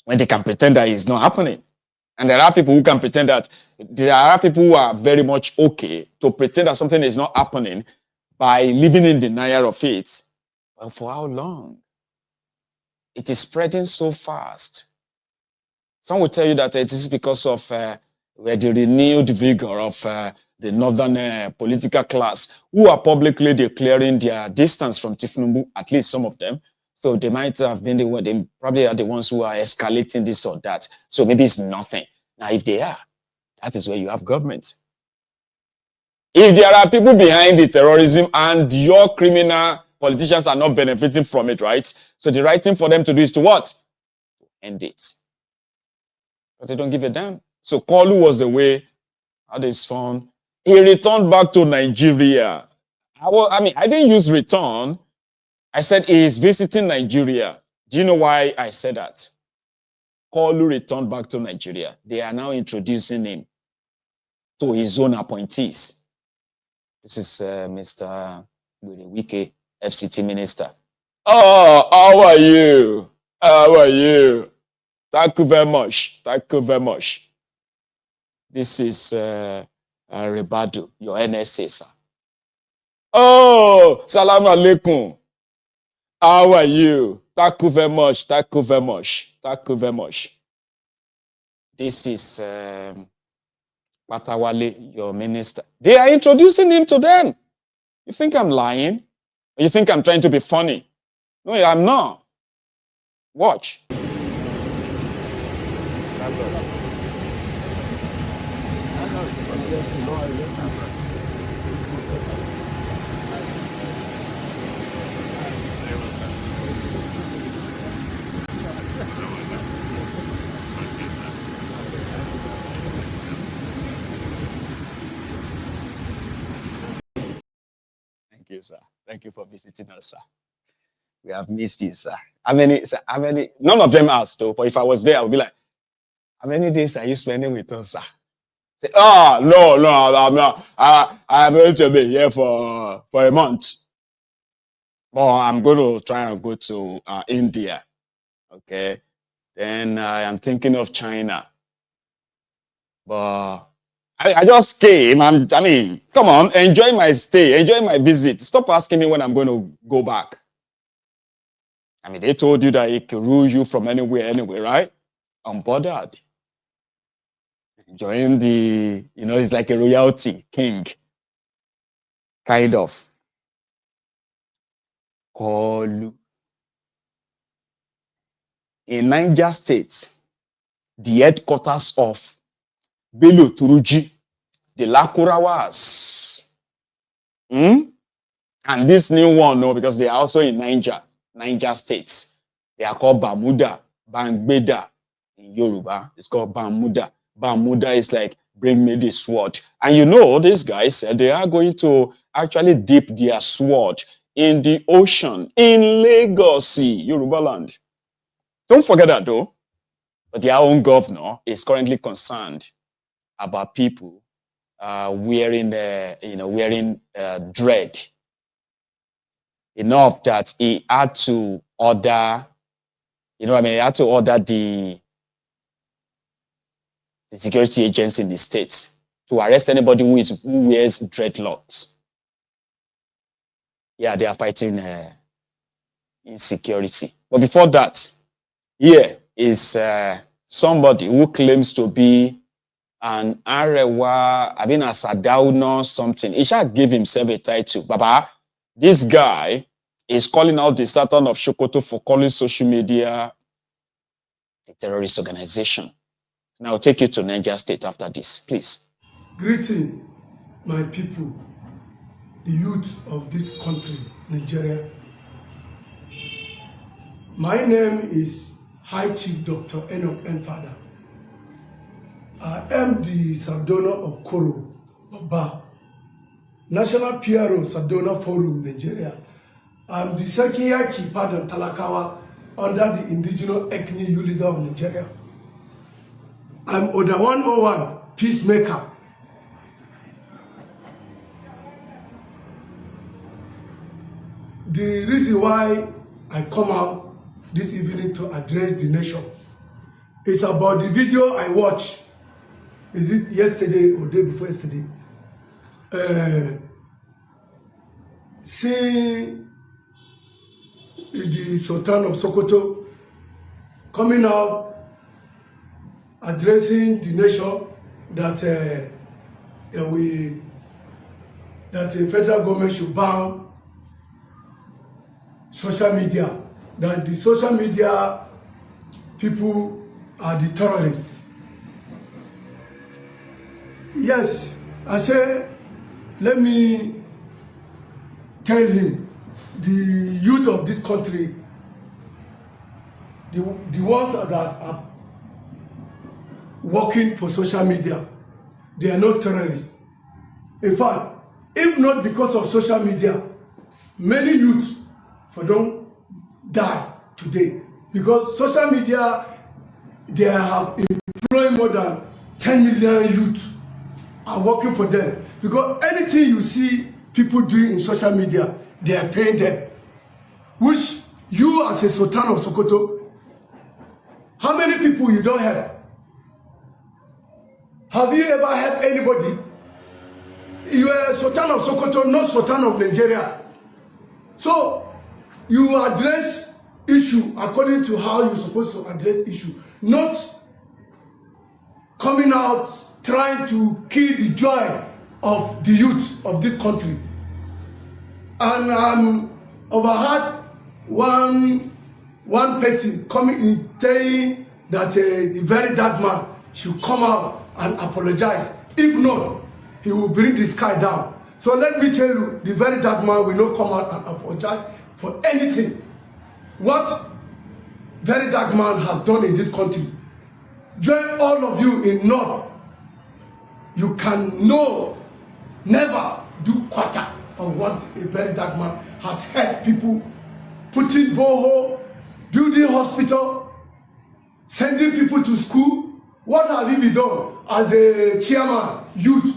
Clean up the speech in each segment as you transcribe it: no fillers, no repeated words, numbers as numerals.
when they can pretend that it's not happening. And there are people who can pretend that, there are people who are very much okay to pretend that something is not happening by living in denial of it. Well, for how long? It is spreading so fast. Some will tell you that it is because of the renewed vigor of the northern political class, who are publicly declaring their distance from Tinubu, at least some of them. So they might have been the one, they probably are the ones who are escalating this or that. So maybe it's nothing. Now, if they are, that is where you have government. If there are people behind the terrorism and your criminal politicians are not benefiting from it, right? So the right thing for them to do is to what? End it. But they don't give a damn. So Kolu was away, had his fun. He returned back to Nigeria. I didn't use return. I said he is visiting Nigeria. Do you know why I said that? Kolu returned back to Nigeria. They are now introducing him to his own appointees. This is Mr. Wike, FCT Minister. Oh, how are you? How are you? Thank you very much. Thank you very much. This is Rebadu, your NSA, sir. Oh, salam alaikum. How are you? Thank you very much. Thank you very much. Thank you very much. This is Matawale, your minister. They are introducing him to them. You think I'm lying? Or you think I'm trying to be funny? No, I'm not. Watch. Thank you, sir. Thank you for visiting us, sir. We have missed you, sir. How many? None of them asked, though. But if I was there, I would be like, how many days are you spending with us, sir? Say, no, I'm not. I'm going to be here for a month. But I'm going to try and go to India. Okay. Then I am thinking of China. But I just came. Come on, enjoy my stay, enjoy my visit. Stop asking me when I'm going to go back. They told you that it can rule you from anywhere, right? Unbothered. Enjoying it's like a royalty, king. Kind of. Kolu. In Niger State, the headquarters of Bello Turuji, the Lakurawas. And this new one, no, because they are also in Niger State. They are called Bamuda, Bangbeda in Yoruba. It's called Bamuda. Bamuda is like, bring me the sword. And these guys said they are going to actually dip their sword in the ocean, in Lagos, Yoruba land. Don't forget that, though. But their own governor is currently concerned about people wearing dread. Enough that he had to order, he had to order the security agents in the states to arrest anybody who wears dreadlocks. Yeah, they are fighting insecurity. But before that, here is somebody who claims to be an Arewa, a Sadauno something. He shall give himself a title. Baba, this guy is calling out the Sultan of Sokoto for calling social media a terrorist organization. Now I'll take you to Niger State after this, please. Greeting, my people, the youth of this country, Nigeria. My name is High Chief Dr. Enoch Enfada. I am the Sardona of Koro, Baba, National PRO Sardona Forum, Nigeria. I'm the Sekiyaki Pardon Talakawa under the indigenous ethnic unit of Nigeria. I'm Oda 101, peacemaker. The reason why I come out this evening to address the nation It's about the video I watched. Is it yesterday or day before yesterday? Seeing the Sultan of Sokoto coming out addressing the nation that the federal government should ban social media, that the social media people are the terrorists. Yes, I say, let me tell him, the youth of this country, the ones that are working for social media, they are not terrorists. In fact, if not because of social media, many youths don't die today, because social media, they have employed more than 10 million youths are working for them, because anything you see people doing in social media, they are paying them. Which you as a Sultan of Sokoto, how many people you don't help? Have you ever helped anybody? You are Sultan of Sokoto, not Sultan of Nigeria. So you address issue according to how you're supposed to address issue, not coming out trying to kill the joy of the youth of this country. And overheard one person coming in saying that the very dark man should come out and apologize. If not, he will bring the sky down. So let me tell you, the very dark man will not come out and apologize for anything. What very dark man has done in this country. Join all of you in North. You can never do quarter of what a very dark man has helped people, putting borehole, building hospital, sending people to school. What have you been done as a chairman, youth,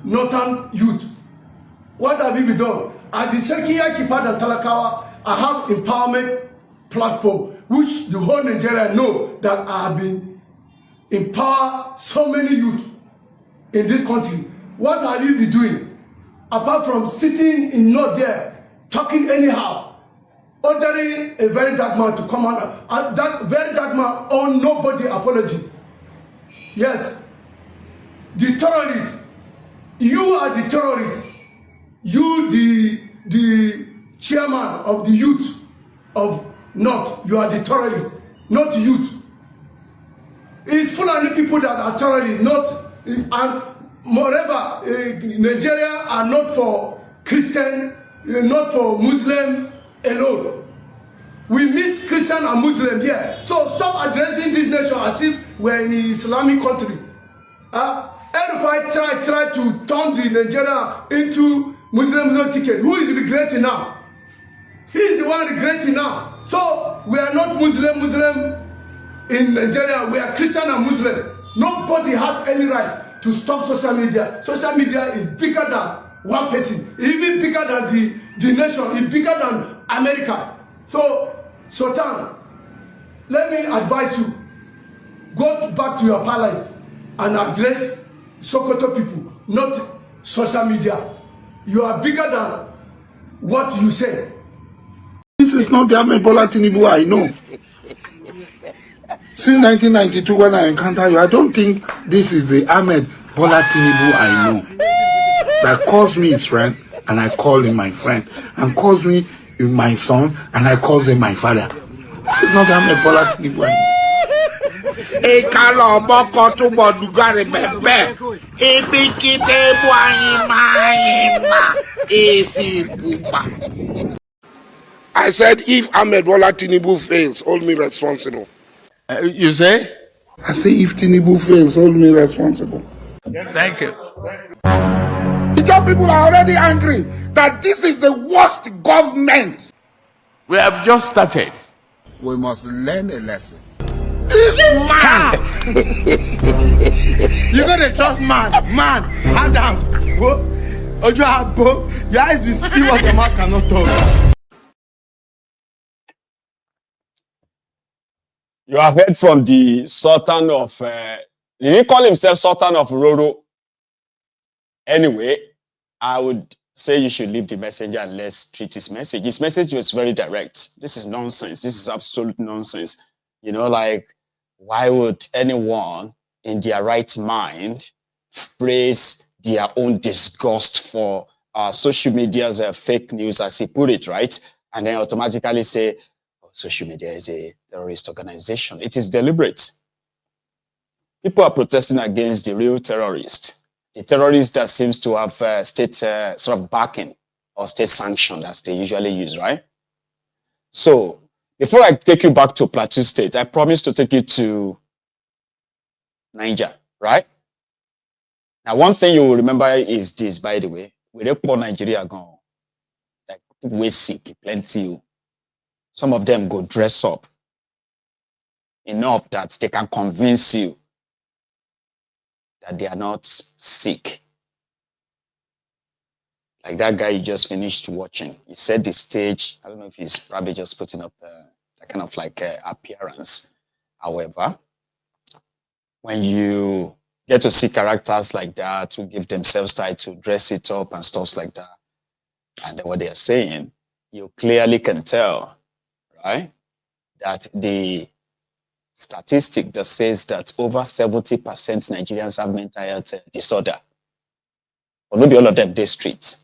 Northern youth? What have you been done? As the Serkiya Kipad and Talakawa, I have empowerment platform, which the whole Nigeria know that I have been empower so many youth in this country. What have you been doing? Apart from sitting in North there, talking anyhow, ordering a very dark man to come out, and that very dark man owe nobody apology. Yes, the terrorists, you are the terrorists. You, the chairman of the youth of North, you are the terrorists, not the youth. It's Fulani people that are terrorists, not, and moreover, Nigeria are not for Christian, not for Muslim alone. We mix Christian and Muslim here. So stop addressing this nation as if we're in an Islamic country. El-Rufai try to turn the Nigeria into Muslim ticket. Who is regretting now? He is the one regretting now. So we are not Muslim in Nigeria. We are Christian and Muslim. Nobody has any right to stop social media. Social media is bigger than one person, even bigger than the nation, it's bigger than America. So, Sultan, let me advise you, go back to your palace and address Sokoto people, not social media. You are bigger than what you say. This is not the Ahmed Bola Tinubu I know. Since 1992 when I encountered you, I don't think this is the Ahmed Bola Tinubu I know. That calls me his friend and I call him my friend, and calls me my son and I call him my father. This is not the Ahmed Bola Tinubu I know. I said, if Ahmed Bola Tinubu fails, hold me responsible. You say? I say, if Tinubu fails, hold me responsible. Thank you. The job people are already angry that this is the worst government. We have just started. We must learn a lesson. This man! You gotta trust man, Adam, Ojo, your eyes will see what your mouth cannot talk. You have heard from the Sultan of, did he call himself Sultan of Roro? Anyway, I would say you should leave the messenger and let's treat his message. His message was very direct. This is nonsense. This is absolute nonsense. You know, like, why would anyone in their right mind phrase their own disgust for social media's fake news, as he put it, right? And then automatically say, oh, social media is a terrorist organization. It is deliberate. People are protesting against the real terrorist. The terrorist that seems to have state sort of backing or state sanction, as they usually use, right? So, before I take you back to Plateau State, I promised to take you to Niger, right? Now, one thing you will remember is this, by the way. We don't poor Nigeria gone. Like, people we sick, plenty. Some of them go dress up enough that they can convince you that they are not sick. Like that guy you just finished watching. He set the stage. I don't know if he's probably just putting up that kind of like appearance. However, when you get to see characters like that who give themselves time to dress it up and stuff like that, and then what they are saying, you clearly can tell, right, that the statistic that says that over 70% Nigerians have mental health disorder. Or maybe all of them, they streets.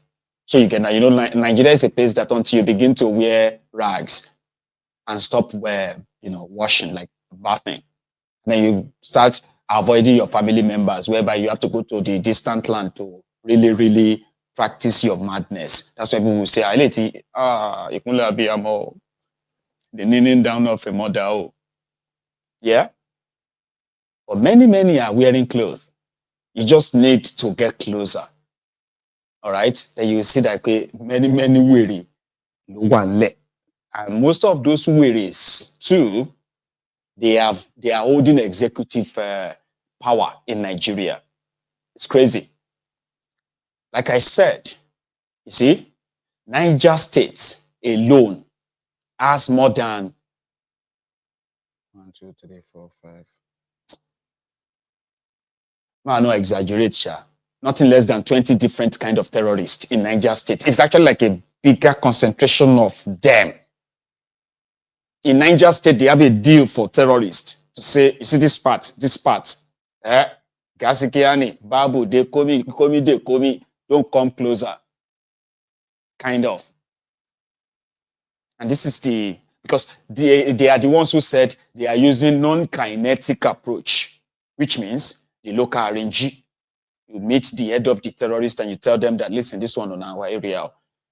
So you can, Nigeria is a place that until you begin to wear rags and stop washing, like bathing, then you start avoiding your family members, whereby you have to go to the distant land to really, really practice your madness. That's why people will say, you can be the kneeling down of a mother. Oh. Yeah? But many are wearing clothes. You just need to get closer. All right? Then you see that many weary. And most of those wearies, too, they are holding executive power in Nigeria. It's crazy. Like I said, you see, Niger State alone has more than 1, 2, 3, 4, 5. No, I no exaggerate, Sha. Nothing less than 20 different kind of terrorists in Niger State. It's actually like a bigger concentration of them. In Niger State, they have a deal for terrorists to say, you see this part, Gasikiani, Babu, they komi, don't come closer. Kind of. And this is because they are the ones who said they are using non-kinetic approach, which means the local RNG. You meet the head of the terrorist and you tell them that, listen, this one on our area,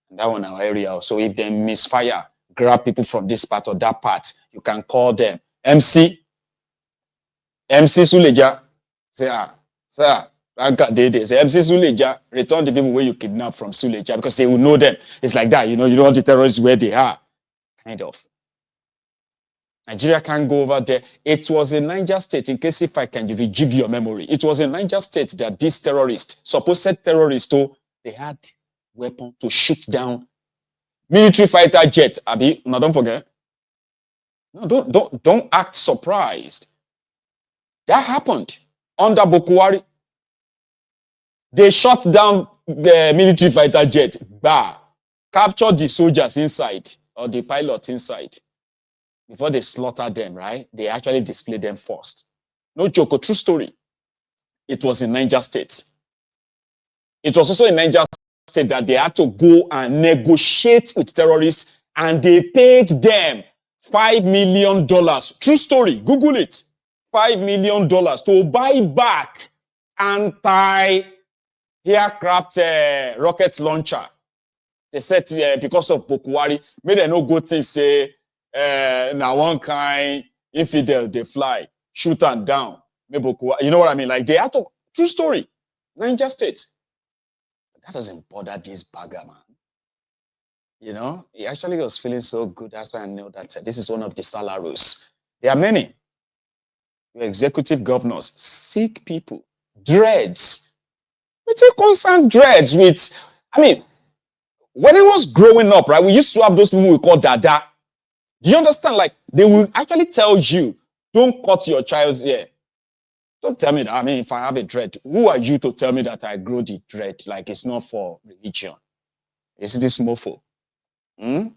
and that one on our area. So if they misfire, grab people from this part or that part, you can call them. MC Suleja, say, say, MC Suleja, return the people where you kidnap from Suleja, because they will know them. It's like that, you know the terrorists where they are. Kind of. Nigeria can't go over there. It was in Niger State, in case if I can rejig your memory, it was in Niger State that these terrorists, supposed terrorists, they had weapon to shoot down military fighter jet. Abi, now don't forget. No, don't act surprised. That happened under Bokuwari. They shot down the military fighter jet, captured the soldiers inside or the pilots inside. Before they slaughter them, right? They actually display them first. No joke, a true story. It was in Niger State. It was also in Niger State that they had to go and negotiate with terrorists, and they paid them $5 million. True story, Google it. $5 million to buy back anti-aircraft rocket launcher. They said because of Bokuwari, made them no good thing say, now one kind infidel they fly, shoot them down. You know what I mean? Like they had to, true story, Niger State. But that doesn't bother this bagger, man. You know, he actually was feeling so good. That's why I know that this is one of the salaries. There are many. Your executive governors, sick people, dreads. We take concerned dreads with, when I was growing up, right, we used to have those people we call dada. Do you understand? Like, they will actually tell you Don't cut your child's ear. Don't tell me that. I mean, if I have a dread, who are you to tell me that I grow the dread? Like it's not for religion. You see this mofo? He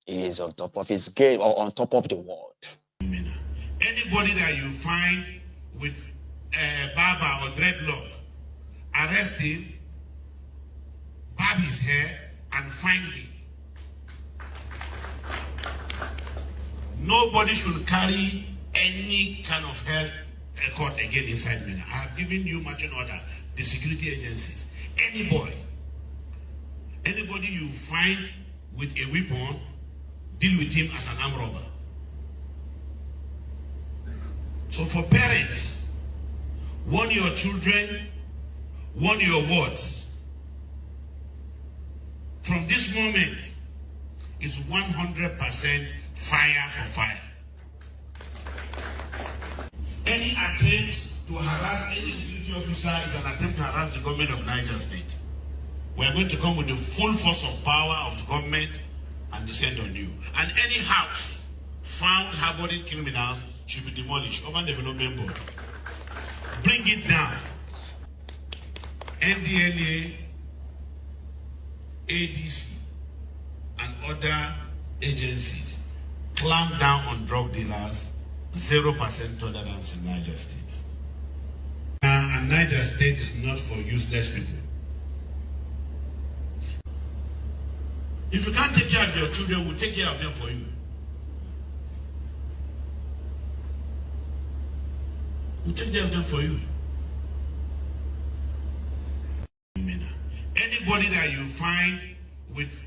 is on top of his game or on top of the world. Anybody that you find with barber or dreadlock, arrest him, barb his hair, and find him. Nobody should carry any kind of hair record again inside Mina. I have given you marching order, the security agencies. Anybody you find with a weapon, deal with him as an armed robber. So for parents, warn your children, warn your words. From this moment, it's 100% fire for fire. Any attempt to harass any security officer is an attempt to harass the government of Niger State. We are going to come with the full force of power of the government and descend on you. And any house found harboring criminals should be demolished. Urban Development Board. Bring it down. NDLA, ADC, and other agencies clamp down on drug dealers. 0% tolerance in Niger State. And Niger State is not for useless people. If you can't take care of your children, we'll take care of them for you. We'll take care of them for you. Anybody that you find with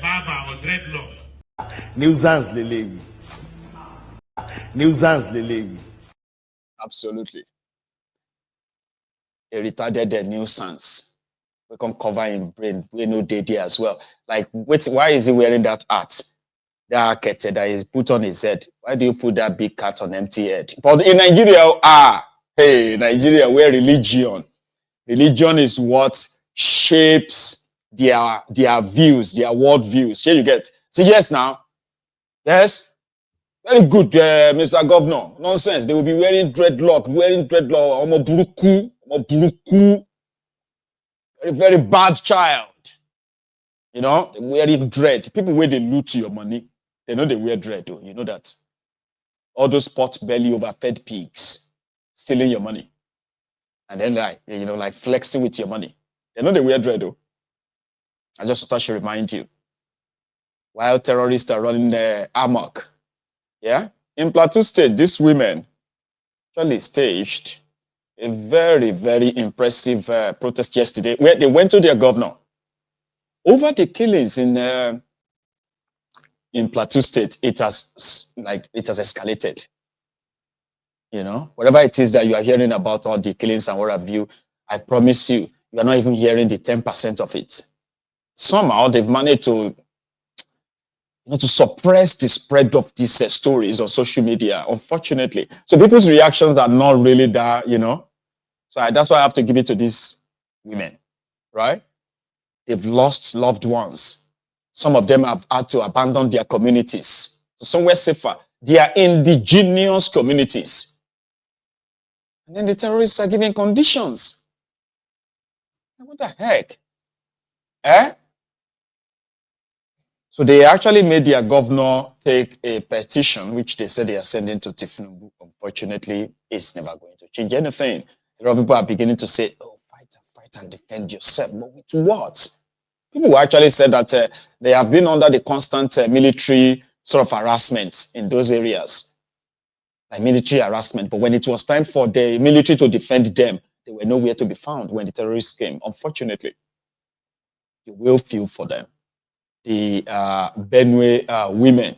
barber or dreadlock. Nuisance lele. Nuisance lele. Absolutely. A retarded nuisance. We can cover him brain. We know they there as well. Like, wait, why is he wearing that hat? That cat that is put on his head. Why do you put that big cat on empty head? But in Nigeria, Nigeria, where religion is what shapes their views, their world views. Here you get. See, yes, now. Yes. Very good, Mr. Governor. Nonsense. They will be wearing dreadlock. Omo buruku. Very, very bad child. You know, they're wearing dread. People where they loot your money, they know they wear dread, though. You know that. All those pot belly overfed pigs stealing your money. And then like flexing with your money. They know they wear dread, though. I just thought I should remind you. While terrorists are running amok. Yeah? In Plateau State, these women actually staged a very, very impressive protest yesterday where they went to their governor over the killings in Plateau State. It has escalated. You know, whatever it is that you are hearing about all the killings and what have you, I promise you, you are not even hearing the 10% of it. Somehow they've managed to suppress the spread of these stories on social media, unfortunately. So people's reactions are not really that, So that's why I have to give it to these women, right? They've lost loved ones. Some of them have had to abandon their communities to somewhere safer. They are indigenous communities. And then the terrorists are giving conditions. What the heck? So they actually made their governor take a petition, which they said they are sending to Tinubu. Unfortunately, it's never going to change anything. A lot of people are beginning to say, oh, fight and defend yourself. But with what? People actually said that they have been under the constant military sort of harassment in those areas. Like military harassment. But when it was time for the military to defend them, they were nowhere to be found when the terrorists came. Unfortunately, you will feel for them. The Benue women,